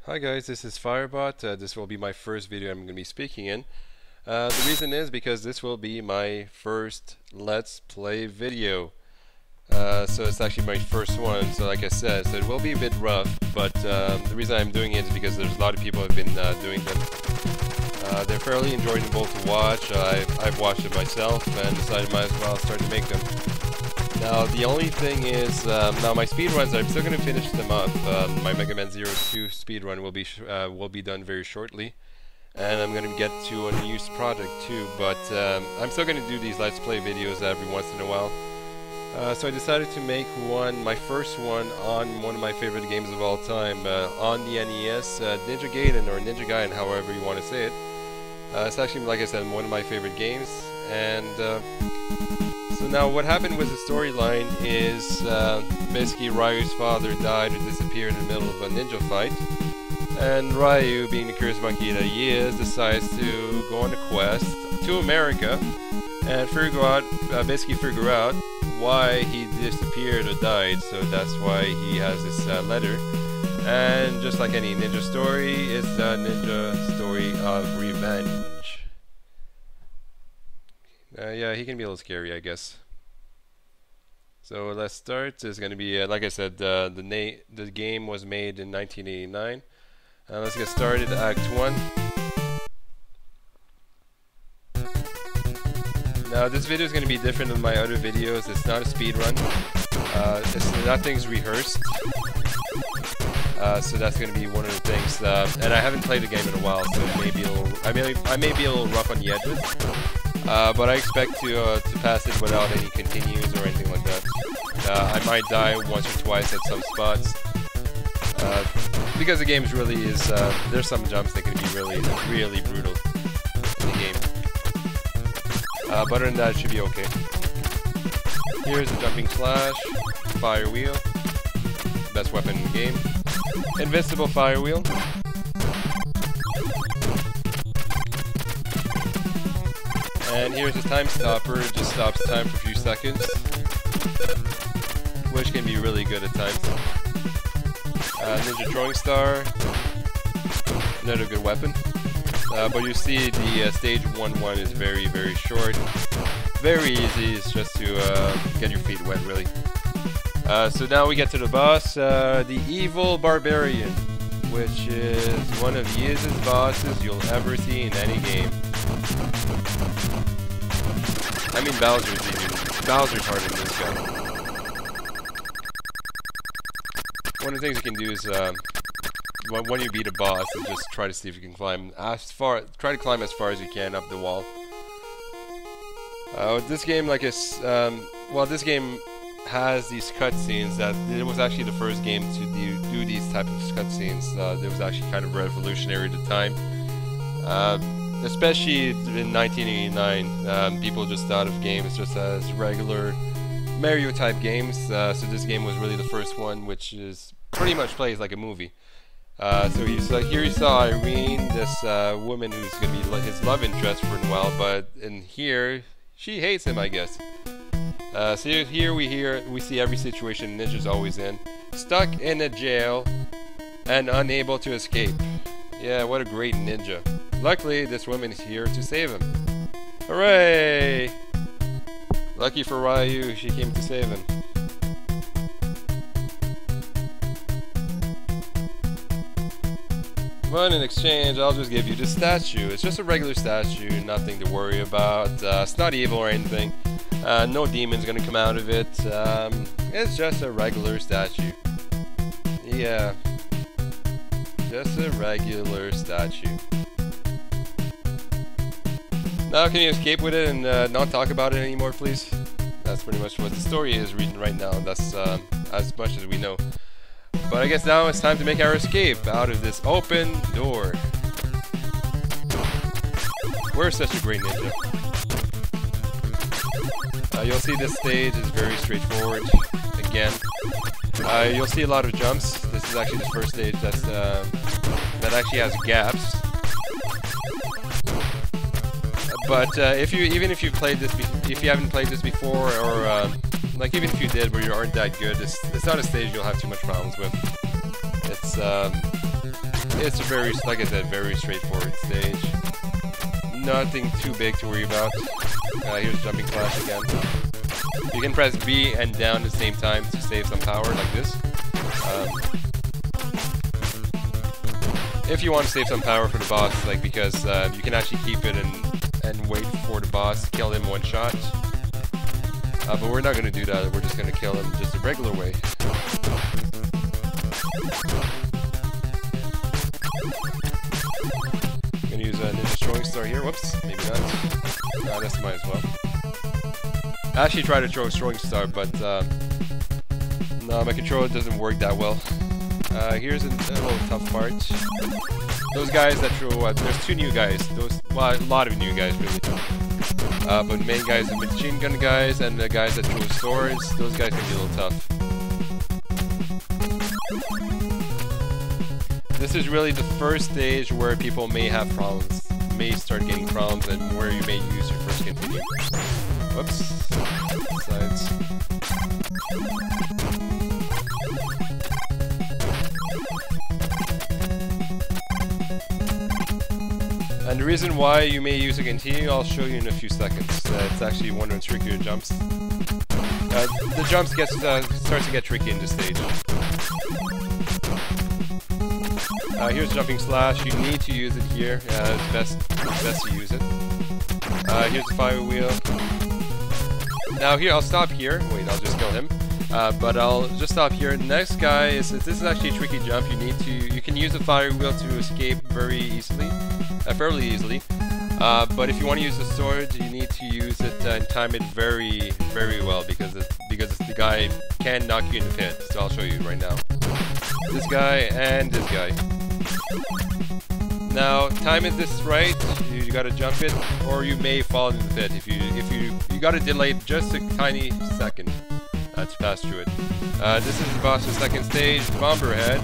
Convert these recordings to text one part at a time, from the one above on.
Hi guys, this is Firebot. This will be my first video I'm going to be speaking in. The reason is because this will be my first Let's Play video. So it's actually my first one, so like I said, so it will be a bit rough, but the reason I'm doing it is because there's a lot of people who have been doing them. They're fairly enjoyable to watch. I've watched it myself and decided might as well start to make them. Now the only thing is, now my speedruns, I'm still going to finish them up. My Megaman Zero 2 speedrun will be done very shortly, and I'm going to get to a new project too. But I'm still going to do these Let's Play videos every once in a while. So I decided to make my first one on one of my favorite games of all time, on the NES, Ninja Gaiden or Ninja Gaiden, however you want to say it. It's actually, like I said, one of my favorite games, and so now what happened with the storyline is basically Ryu's father died or disappeared in the middle of a ninja fight, and Ryu, being the curious monkey that he is, decides to go on a quest to America and basically figure out why he disappeared or died. So that's why he has this letter, and just like any ninja story, it's a ninja story of revenge. Yeah, he can be a little scary, I guess. So let's start. It's going to be, like I said, the game was made in 1989. Let's get started. Act 1. Now this video is going to be different than my other videos. It's not a speed run. Nothing's rehearsed. So that's going to be one of the things. And I haven't played the game in a while, so it may be a little, I may be a little rough on the edges. But I expect to pass it without any continues or anything like that. I might die once or twice at some spots, because the game really is. There's some jumps that can be really brutal in the game. But other than that, it should be okay. Here's a jumping slash, fire wheel, best weapon in the game, invincible fire wheel. And here's a time stopper. It just stops time for a few seconds, which can be really good at times. Ninja throwing star, another good weapon. But you see the stage 1-1 is very short, very easy. It's just to get your feet wet, really. So now we get to the boss, the evil barbarian, which is one of the easiest bosses you'll ever see in any game. I mean, Bowser's harder than this guy. One of the things you can do is, when you beat a boss, is just try to see if you can climb try to climb as far as you can up the wall. This game, this game has these cutscenes. That it was actually the first game to do these type of cutscenes. It was actually kind of revolutionary at the time. Especially in 1989, people just thought of games just as regular Mario type games. So this game was really the first one, which is pretty much plays like a movie. So here you saw Irene, this woman who's going to be his love interest for a while, but in here she hates him, I guess. So here we see every situation Ninja's always in: stuck in a jail and unable to escape. Yeah, what a great ninja. Luckily, this woman is here to save him. Hooray! Lucky for Ryu, she came to save him. But in exchange, I'll just give you this statue. It's just a regular statue, nothing to worry about. It's not evil or anything. No demon's gonna come out of it. It's just a regular statue. Yeah. Just a regular statue. Now can you escape with it and not talk about it anymore, please? That's pretty much what the story is reading right now. That's as much as we know. But I guess now it's time to make our escape out of this open door. We're such a great ninja. You'll see this stage is very straightforward. Again, you'll see a lot of jumps. This is actually the first stage that actually has gaps. But if you haven't played this before, or like even if you did, but you aren't that good, it's not a stage you'll have too much problems with. It's it's a very, like I said, very straightforward stage. Nothing too big to worry about. Here's jumping flash again. You can press B and down at the same time to save some power, like this. If you want to save some power for the boss, like because you can actually keep it and wait for the boss, kill him one shot. But we're not going to do that. We're just going to kill him just the regular way. I'm going to use a Ninja Throwing Star here. Whoops, maybe not. I guess I might as well. I actually tried to throw a Throwing Star, but no, my controller doesn't work that well. Here's a little tough part. Those guys that throw, there's two new guys. Well, a lot of new guys really. But main guys, the machine gun guys, and the guys that throw swords. Those guys can be a little tough. This is really the first stage where people may have problems, may start getting problems, and where you may use your first continue. Whoops. Sides. And the reason why you may use a continue, I'll show you in a few seconds. It's actually one of the trickier jumps. The jumps starts to get tricky in this stage. Here's jumping slash. You need to use it here. It's best to use it. Here's the fire wheel. Now here, I'll stop here. Wait, I'll just kill him. But I'll just stop here. The next guy is, this is actually a tricky jump. You can use the fire wheel to escape very easily, fairly easily. But if you want to use the sword, you need to use it and time it very, very well because the guy can knock you in the pit. So I'll show you right now. This guy and this guy. Now, time it this right. You gotta jump it, or you may fall in the pit. If you gotta delay it just a tiny second. To pass through it. This is the boss's second stage, Bomber Head,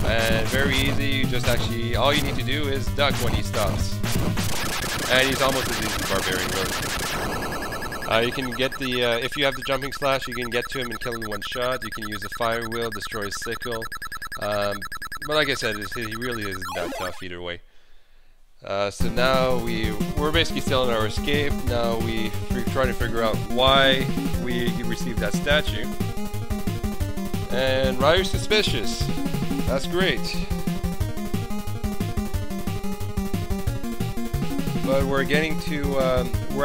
and very easy. You just actually, all you need to do is duck when he stops, and he's almost as easy as Barbarian, really. You can get the, if you have the jumping slash, you can get to him and kill him in one shot. You can use the fire wheel, destroy his sickle, but like I said, he really isn't that tough either way. So now we're basically still in our escape. Now we try to figure out why we received that statue. And Ryu's suspicious. That's great. But we're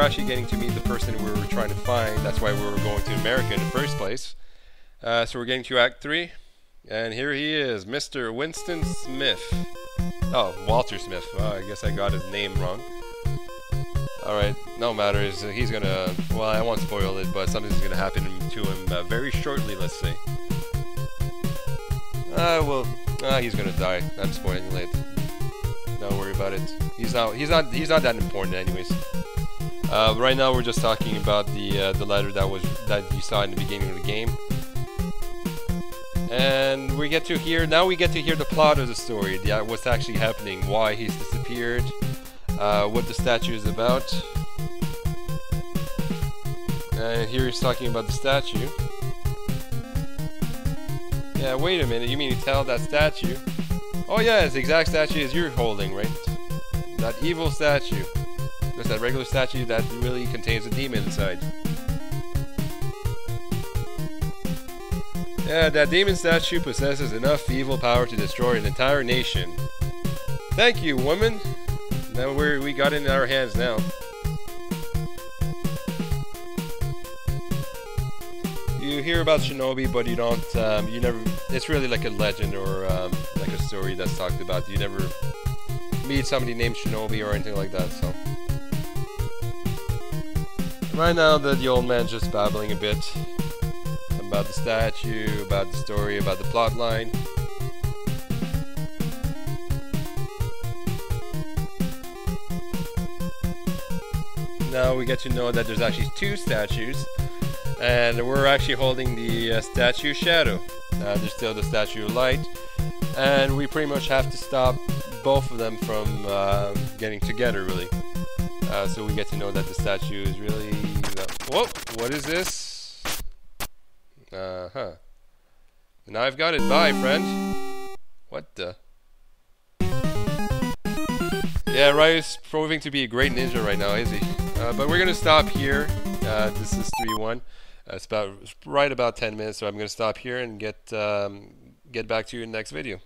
actually getting to meet the person we were trying to find. That's why we were going to America in the first place. So we're getting to Act 3. And here he is, Mr. Winston Smith. Oh, Walter Smith. I guess I got his name wrong. Alright, no matter. He's gonna... Well, I won't spoil it, but something's gonna happen to him very shortly, let's say. He's gonna die. I'm spoiling it. Don't worry about it. He's not that important anyways. Right now we're just talking about the letter that you saw in the beginning of the game. And we get to hear the plot of the story, what's actually happening, why he's disappeared, what the statue is about. And here he's talking about the statue. Yeah, wait a minute, you mean you tell that statue? Oh yeah, it's the exact statue as you're holding, right? That evil statue. There's that regular statue that really contains a demon inside. Yeah, that demon statue possesses enough evil power to destroy an entire nation. Thank you, woman. Now we got it in our hands now. You hear about Shinobi, but you don't. You never. It's really like a legend or like a story that's talked about. You never meet somebody named Shinobi or anything like that. So right now, the old man's just babbling a bit about the statue, about the story, about the plot line. Now we get to know that there's actually two statues, and we're actually holding the statue Shadow. There's still the statue of Light, and we pretty much have to stop both of them from getting together, really. So we get to know that the statue is really... Whoa! What is this? Now I've got it. Bye, friend. What the? Yeah, Ryu's proving to be a great ninja right now, is he? But we're gonna stop here. This is 3-1. It's about right about 10 minutes, so I'm gonna stop here and get back to you in the next video.